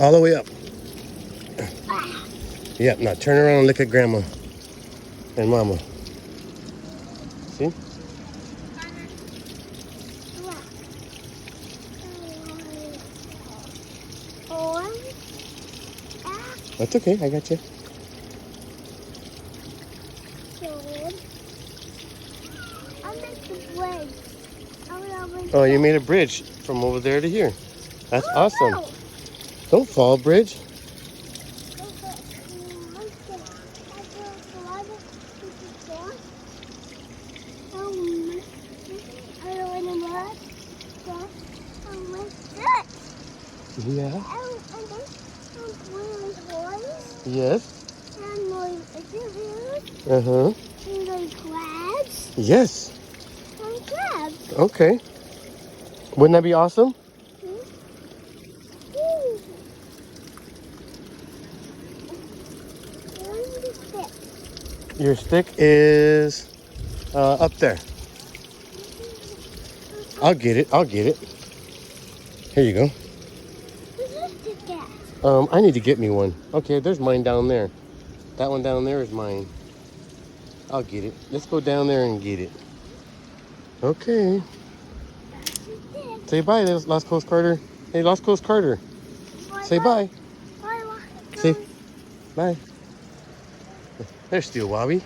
All the way up. Yep, now turn around and look at Grandma and Mama. See? That's okay, I got you. Oh, you made a bridge from over there to here. That's awesome. No. Don't fall, bridge. Yeah. Yes. Uh-huh. Yes. Okay. Wouldn't that be awesome? Your stick is up there. I'll get it. I'll get it. Here you go. I need to get me one. Okay, there's mine down there. That one down there is mine. I'll get it. Let's go down there and get it. Okay. Say bye, Lost Coast Carter. Hey, Lost Coast Carter. Say bye. Say bye. There's Steel Wobby.